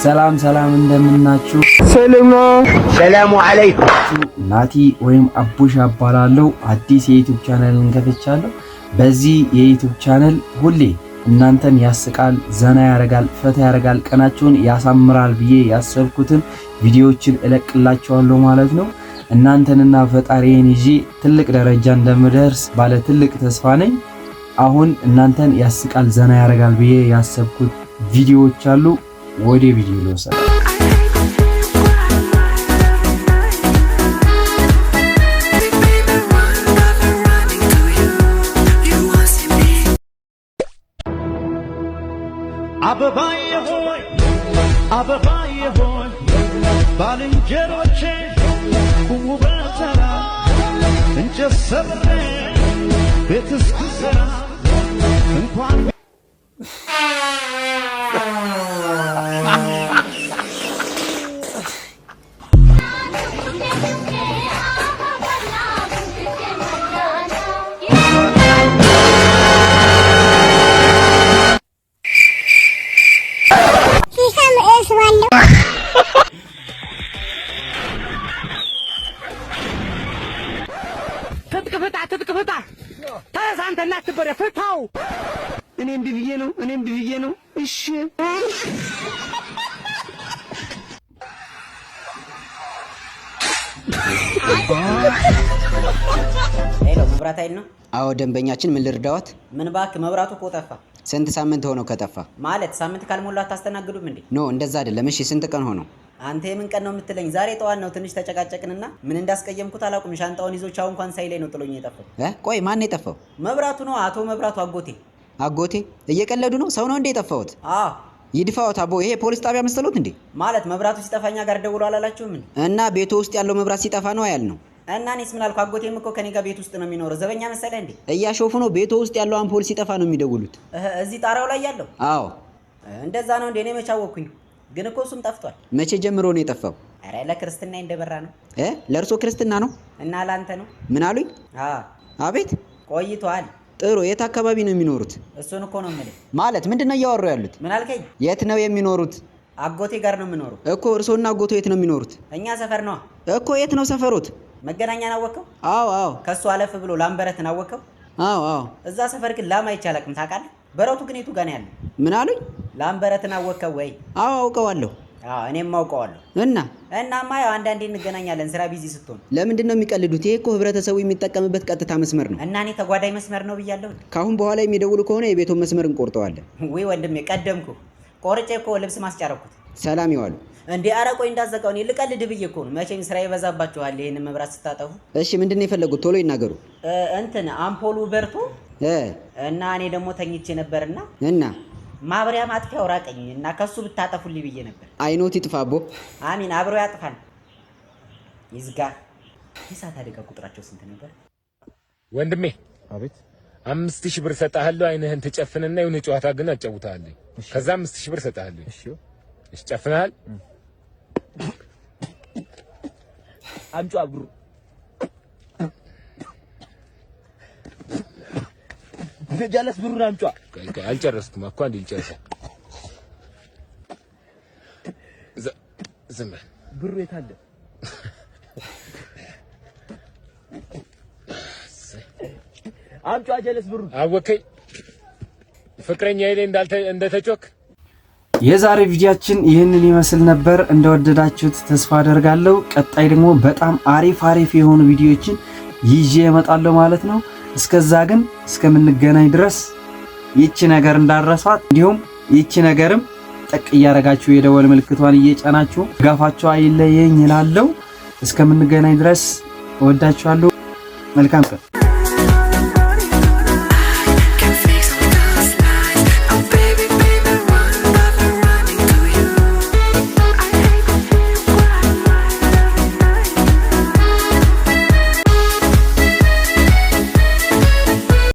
ሰላም እንደምናችሁ ሰላሙ አለይኩም ናቲ ወይም አቡሽ አባላለሁ አዲስ የዩቲዩብ ቻናልን ከፍቻለሁ በዚህ የዩቲዩብ ቻናል ሁሌ እናንተን ያስቃል ዘና ያረጋል ፈታ ያረጋል ቀናችሁን ያሳምራል ብዬ ያሰብኩትን ቪዲዮዎችን እለቅላችኋለሁ ማለት ነው እናንተንና ፈጣሪዬን ይዤ ትልቅ ደረጃ እንደምደርስ ባለ ትልቅ ተስፋ ነኝ አሁን እናንተን ያስቃል ዘና ያረጋል ብዬ ያሰብኩት ቪዲዮዎች አሉ ወደ ቪዲዮ ልወሰድ አበባዬ ሆይ ባልንጀሮቼ ውበተራ እንጨት ሰብሬ ቤት እስክሰራ እንኳን ትጥቅፍታ ታሳንተና ትበረ ፈታው እኔም ብዬ ነው እሺ ሄሎ መብራት አይል ነው አዎ ደንበኛችን ምን ልርዳዎት ምን ባክ መብራቱ እኮ ጠፋ ስንት ሳምንት ሆነው ከጠፋ ማለት ሳምንት ካልሞላው አታስተናግዱም እንዴ ኖ እንደዛ አይደለም እሺ ስንት ቀን ሆነው አንተ የምን ቀን ነው የምትለኝ ዛሬ ጠዋት ነው ትንሽ ተጨቃጨቅንና ምን እንዳስቀየምኩት አላውቅም ሻንጣውን ይዞ ቻው እንኳን ሳይለኝ ነው ጥሎኝ የጠፋው ቆይ ማን ነው የጠፋው መብራቱ ነው አቶ መብራቱ አጎቴ እየቀለዱ ነው ሰው ነው እንዴ የጠፋውት አዎ ይድፋውት አቦ ይሄ ፖሊስ ጣቢያ መስሎት እንዴ ማለት መብራቱ ሲጠፋኛ ጋር ደውሎ አላላችሁም ምን እና ቤቱ ውስጥ ያለው መብራት ሲጠፋ ነው ያል ነው እና እኔስ ምን አልኩ አጎቴም እኮ ከኔ ጋር ቤት ውስጥ ነው የሚኖረው ዘበኛ መሰለህ እንዴ እያሾፉ ነው ቤቱ ውስጥ ያለው አምፖል ሲጠፋ ነው የሚደውሉት እዚህ ጣራው ላይ ያለው አዎ እንደዛ ነው እንዴ እኔ መቻወኩኝ ግን እኮ እሱም ጠፍቷል መቼ ጀምሮ ነው የጠፋው አረ ለክርስትና እንደበራ ነው ለርሶ ክርስትና ነው እና ላንተ ነው ምን አሉኝ አቤት ቆይቷል ጥሩ የት አካባቢ ነው የሚኖሩት እሱን እኮ ነው የምልህ ማለት ምንድነው እያወሩ ያሉት ምን አልከኝ የት ነው የሚኖሩት አጎቴ ጋር ነው የምኖረው እኮ እርሶና አጎቶ የት ነው የሚኖሩት እኛ ሰፈር ነው እኮ የት ነው ሰፈሩት መገናኛን አወቀው አዎ ከሱ አለፍ ብሎ ላምበረትን አወቀው አዎ እዛ ሰፈር ግን ላማ አይቻልም ታውቃለህ በረቱ ግን የቱ ጋር ነው ያለው ምን አሉኝ ላምበረትን አወቀው ወይ አዎ አውቀዋለሁ እኔም አውቀዋለሁ እናማ ያው አንዳንዴ እንገናኛለን ስራ ቢዚ ስትሆን ለምንድን ነው የሚቀልዱት ይሄ እኮ ህብረተሰቡ የሚጠቀምበት ቀጥታ መስመር ነው እና እኔ ተጓዳኝ መስመር ነው ብያለሁ ካሁን በኋላ የሚደውሉ ከሆነ የቤቱን መስመር እንቆርጠዋለን ወይ ወንድሜ ቀደምኩ ቆርጬ እኮ ልብስ ማስጫረኩት ሰላም ይዋሉ እንዴ አረቆይ እንዳዘጋው እኔ ልቀልድ ብዬ እኮ ነው መቼም ስራ ይበዛባችኋል ይሄን መብራት ስታጠፉ እሺ ምንድነው የፈለጉት ቶሎ ይናገሩ እንትን አምፖሉ በርቶ እና እኔ ደግሞ ተኝቼ ነበርና ማብሪያ ማጥፊያው ራቀኝ እና ከሱ ብታጠፉልኝ ብዬ ነበር አይኖት ይጥፋቦ አሚን አብሮ ያጥፋል ይዝጋ የሳት አደጋ ቁጥራቸው ስንት ነበር ወንድሜ አቤት 5000 ብር ሰጣለሁ አይነህን ተጨፍንና የሆነ ጨዋታ ግን አጫውታለሁ ከዛ 5000 ብር ሰጣለሁ እሺ ጨፍናል አምጪ አብሩ ጀለስ ብሩን አምጪ አልጨረስኩም እኮ አንዴ ልጨርስ ዝም ብሩ የት አለ አምጪ ጀለስ ብሩን አወከኝ ፍቅረኛ ይሌ እንደተጮክ የዛሬ ቪዲዮአችን ይህንን ይመስል ነበር እንደወደዳችሁት ተስፋ አደርጋለሁ ቀጣይ ደግሞ በጣም አሪፍ የሆኑ ቪዲዮዎችን ይዤ እመጣለሁ ማለት ነው እስከዛ ግን እስከምንገናኝ ድረስ ይቺ ነገር እንዳረሷት እንዲሁም ይቺ ነገርም ጠቅ ያረጋችሁ የደወል ምልክቷን እየጫናችሁ ጋፋችሁ አይለየኝ ይላልው እስከምንገናኝ ድረስ ወዳችኋለሁ መልካም ቀን